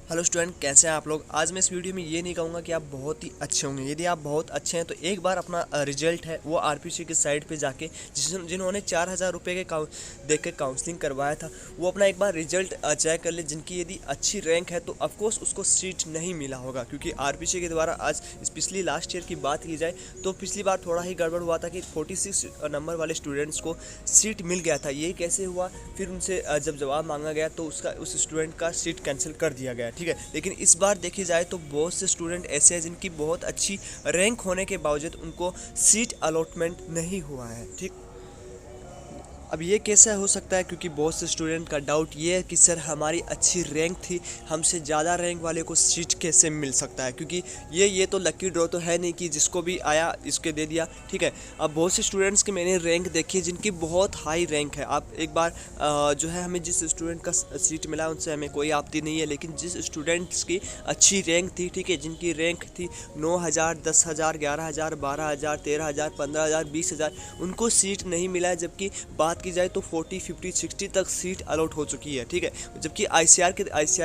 Hello student, कैसे हैं आप लोग। आज मैं इस वीडियो में ये नहीं कहूँगा कि आप बहुत ही अच्छे होंगे। यदि आप बहुत अच्छे हैं तो एक बार अपना रिजल्ट है वो आरपीसी की साइट पे जाके जिन्होंने 4000 रुपये के देख के काउंसलिंग करवाया था वो अपना एक बार रिजल्ट चेक कर ले। जिनकी यदि अच्छी रैंक है तो ऑफकोर्स उसको सीट नहीं मिला होगा, क्योंकि आरपीसी के द्वारा आज पिछली लास्ट ईयर की बात की जाए तो पिछली बार थोड़ा ही गड़बड़ हुआ था कि 46 नंबर वाले स्टूडेंट्स को सीट मिल गया था। ये कैसे हुआ, फिर उनसे जब जवाब मांगा गया तो उस स्टूडेंट का सीट कैंसिल कर दिया गया। ठीक है, लेकिन इस बार देखी जाए तो बहुत से स्टूडेंट ऐसे हैं जिनकी बहुत अच्छी रैंक होने के बावजूद उनको सीट अलॉटमेंट नहीं हुआ है। ठीक, अब ये कैसे हो सकता है, क्योंकि बहुत से स्टूडेंट का डाउट ये है कि सर हमारी अच्छी रैंक थी, हमसे ज़्यादा रैंक वाले को सीट कैसे मिल सकता है, क्योंकि ये तो लकी ड्रॉ तो है नहीं कि जिसको भी आया इसके दे दिया। ठीक है, अब बहुत से स्टूडेंट्स की मैंने रैंक देखी है जिनकी बहुत हाई रैंक है। आप एक बार जो है हमें जिस स्टूडेंट का सीट मिला उनसे हमें कोई आपत्ति नहीं है, लेकिन जिस स्टूडेंट्स की अच्छी रैंक थी, ठीक है, जिनकी रैंक थी 9000, 10000, 11000, 12000, 13000, 15000, 20000, उनको सीट नहीं मिला है। जबकि बात की जाए तो 40, 50, 60 तक सीट अलॉट हो चुकी है। ठीक है, जबकि आईसीआर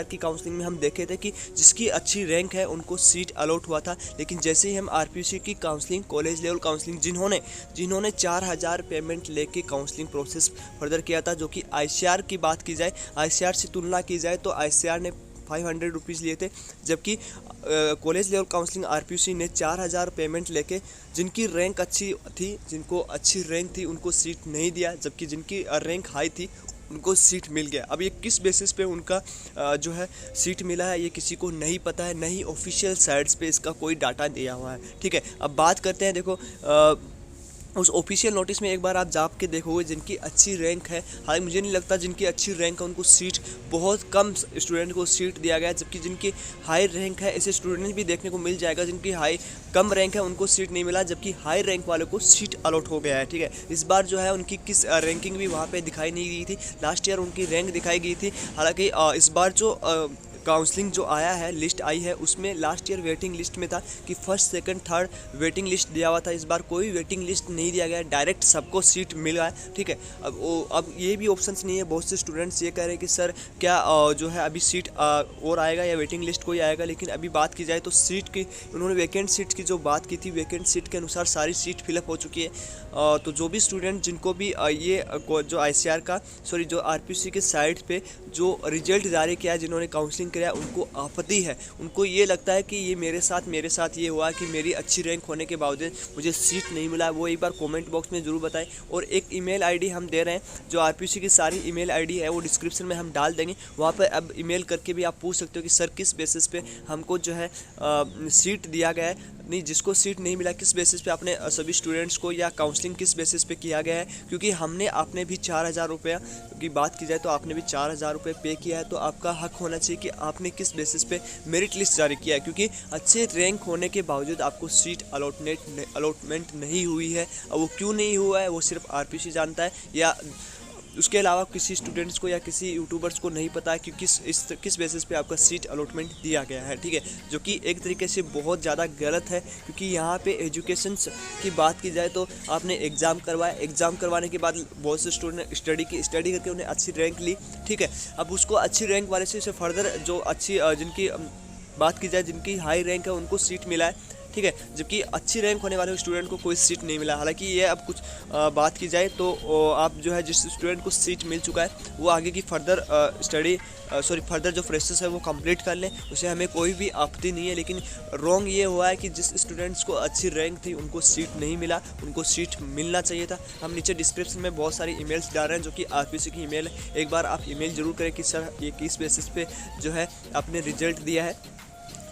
की काउंसलिंग में हम देखे थे कि जिसकी अच्छी रैंक है उनको सीट अलॉट हुआ था। लेकिन जैसे ही हम आरपीसी की काउंसलिंग, कॉलेज लेवल काउंसलिंग, जिन्होंने 4000 पेमेंट लेके काउंसलिंग प्रोसेस फर्दर किया था, जो कि आईसीआर की बात की जाए, आईसीआर से तुलना की जाए तो आईसीआर ने 500 रुपीज़ लिए थे, जबकि कॉलेज लेवल काउंसलिंग आरपीसी ने 4000 पेमेंट लेके जिनकी रैंक अच्छी थी, जिनको अच्छी रैंक थी उनको सीट नहीं दिया, जबकि जिनकी रैंक हाई थी उनको सीट मिल गया। अब ये किस बेसिस पे उनका जो है सीट मिला है ये किसी को नहीं पता है, नहीं ऑफिशियल साइट्स पे इसका कोई डाटा दिया हुआ है। ठीक है, अब बात करते हैं, देखो उस ऑफिशियल नोटिस में एक बार आप जाप के देखोगे जिनकी अच्छी रैंक है, हालांकि मुझे नहीं लगता जिनकी अच्छी रैंक है उनको सीट, बहुत कम स्टूडेंट को सीट दिया गया है। जबकि जिनकी हाई रैंक है ऐसे स्टूडेंट भी देखने को मिल जाएगा जिनकी कम रैंक है उनको सीट नहीं मिला, जबकि हाई रैंक वालों को सीट अलॉट हो गया है। ठीक है, इस बार जो है उनकी किस रैंकिंग भी वहाँ पे दिखाई नहीं गई थी। लास्ट ईयर उनकी रैंक दिखाई गई थी, हालांकि इस बार जो काउंसलिंग जो आया है, लिस्ट आई है, उसमें लास्ट ईयर वेटिंग लिस्ट में था कि first, second, third waiting list दिया हुआ था। इस बार कोई वेटिंग लिस्ट नहीं दिया गया, डायरेक्ट सबको सीट मिला है। ठीक है, अब ये भी ऑप्शंस नहीं है। बहुत से स्टूडेंट्स ये कह रहे हैं कि सर क्या जो है अभी सीट और आएगा या वेटिंग लिस्ट कोई आएगा, लेकिन अभी बात की जाए तो सीट की, उन्होंने वैकेंट सीट की जो बात की थी, वैकेंट सीट के अनुसार सारी सीट फिलअप हो चुकी है। तो जो भी स्टूडेंट जिनको भी ये जो आईसीआर का जो आरपीसी के साइट पे जो रिजल्ट जारी किया है, जिन्होंने काउंसलिंग किया, उनको आपत्ति है, उनको ये लगता है कि ये मेरे साथ ये हुआ कि मेरी अच्छी रैंक होने के बावजूद मुझे सीट नहीं मिला, वो एक बार कमेंट बॉक्स में ज़रूर बताएं। और एक ईमेल आईडी हम दे रहे हैं, जो आरपीसी की सारी ईमेल आईडी है वो डिस्क्रिप्शन में हम डाल देंगे, वहाँ पर अब ईमेल करके भी आप पूछ सकते हो कि सर किस बेसिस पे हमको जो है सीट दिया गया है, नहीं जिसको सीट नहीं मिला किस बेसिस पे आपने सभी स्टूडेंट्स को, या काउंसलिंग किस बेसिस पे किया गया है, क्योंकि आपने भी 4000 रुपया की बात की जाए तो आपने भी 4000 रुपये पे किया है, तो आपका हक होना चाहिए कि आपने किस बेसिस पे मेरिट लिस्ट जारी किया है, क्योंकि अच्छे रैंक होने के बावजूद आपको सीट अलॉटमेंट नहीं हुई है। और वो क्यों नहीं हुआ है वो सिर्फ आरपीसी जानता है, या उसके अलावा किसी स्टूडेंट्स को या किसी यूट्यूबर्स को नहीं पता है कि किस बेसिस पे आपका सीट अलॉटमेंट दिया गया है। ठीक है, जो कि एक तरीके से बहुत ज़्यादा गलत है, क्योंकि यहाँ पे एजुकेशन की बात की जाए तो आपने एग्ज़ाम करवाया, एग्ज़ाम करवाने के बाद बहुत से स्टूडेंट ने स्टडी करके उन्हें अच्छी रैंक ली। ठीक है, अब उसको अच्छी रैंक वाले से फर्दर जो अच्छी जिनकी बात की जाए जिनकी हाई रैंक है उनको सीट मिला है। ठीक है, जबकि अच्छी रैंक होने वाले स्टूडेंट को कोई सीट नहीं मिला। हालांकि ये अब कुछ बात की जाए तो आप जो है जिस स्टूडेंट को सीट मिल चुका है वो आगे की फर्दर फर्दर जो फ्रेशर्स है वो कंप्लीट कर लें, उसे हमें कोई भी आपत्ति नहीं है। लेकिन रॉन्ग ये हुआ है कि जिस स्टूडेंट्स को अच्छी रैंक थी उनको सीट नहीं मिला, उनको सीट मिलना चाहिए था। हम नीचे डिस्क्रिप्शन में बहुत सारी ईमेल्स डाल रहे हैं जो कि आरपीसी की ईमेल है, एक बार आप ईमेल जरूर करें कि सर ये किस बेसिस पे जो है आपने रिजल्ट दिया है।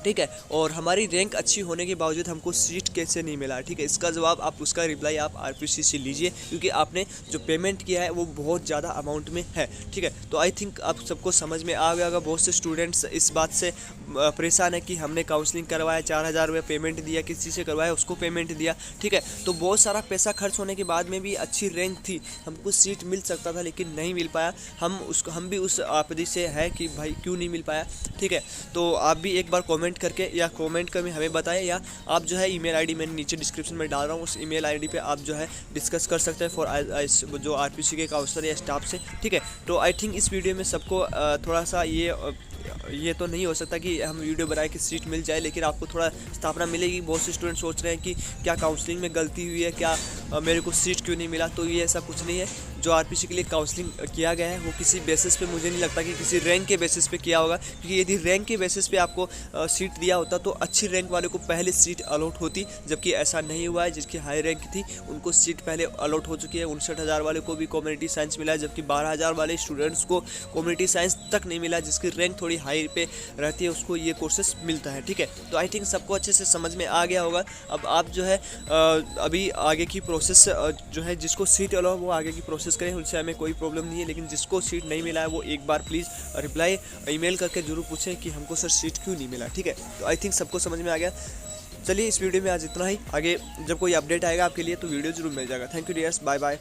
ठीक है, और हमारी रैंक अच्छी होने के बावजूद हमको सीट कैसे नहीं मिला। ठीक है, इसका जवाब आप, उसका रिप्लाई आप आरपीसी से लीजिए, क्योंकि आपने जो पेमेंट किया है वो बहुत ज़्यादा अमाउंट में है। ठीक है, तो आई थिंक आप सबको समझ में आ गया होगा। बहुत से स्टूडेंट्स इस बात से परेशान है कि हमने काउंसलिंग करवाया, 4000 रुपये पेमेंट दिया, किसी से करवाया उसको पेमेंट दिया। ठीक है, तो बहुत सारा पैसा खर्च होने के बाद में भी अच्छी रैंक थी, हमको सीट मिल सकता था लेकिन नहीं मिल पाया। हम भी उस आपत्ति से है कि भाई क्यों नहीं मिल पाया। ठीक है, तो आप भी एक बार कमेंट करके या कमेंट कर हमें बताएं, या आप जो है ईमेल आईडी मैंने नीचे डिस्क्रिप्शन में डाल रहा हूँ, उस ईमेल आईडी पे आप जो है डिस्कस कर सकते हैं फॉर जो आरपीसी के काउंसलर या स्टाफ से। ठीक है, तो आई थिंक इस वीडियो में सबको थोड़ा सा ये ये तो नहीं हो सकता कि हम वीडियो बनाए कि सीट मिल जाए, लेकिन आपको थोड़ा स्थापना मिलेगी। बहुत से स्टूडेंट सोच रहे हैं कि क्या काउंसलिंग में गलती हुई है, क्या मेरे को सीट क्यों नहीं मिला। तो ये ऐसा कुछ नहीं है। जो आरपीसी के लिए काउंसलिंग किया गया है वो किसी बेसिस पे, मुझे नहीं लगता कि किसी रैंक के बेसिस पे किया होगा, क्योंकि यदि रैंक के बेसिस पे आपको सीट दिया होता तो अच्छी रैंक वाले को पहले सीट अलॉट होती, जबकि ऐसा नहीं हुआ है। जिसकी हाई रैंक थी उनको सीट पहले अलॉट हो चुकी है। 59,000 वाले को भी कम्युनिटी साइंस मिला है, जबकि 12,000 वाले स्टूडेंट्स को कम्युनिटी साइंस तक नहीं मिला। जिसकी रैंक थोड़ी हाई पे रहती है उसको ये कोर्सेस मिलता है। ठीक है, तो आई थिंक सबको अच्छे से समझ में आ गया होगा। अब आप जो है अभी आगे की प्रोसेस जो है, जिसको सीट अलॉट वो आगे की प्रोसेस करें, उनसे हमें कोई प्रॉब्लम नहीं है। लेकिन जिसको सीट नहीं मिला है वो एक बार प्लीज़ रिप्लाई ईमेल करके जरूर पूछें कि हमको सर सीट क्यों नहीं मिला। ठीक है, तो आई थिंक सबको समझ में आ गया। चलिए इस वीडियो में आज इतना ही। आगे जब कोई अपडेट आएगा आपके लिए तो वीडियो जरूर मिल जाएगा। Thank you dears, bye bye.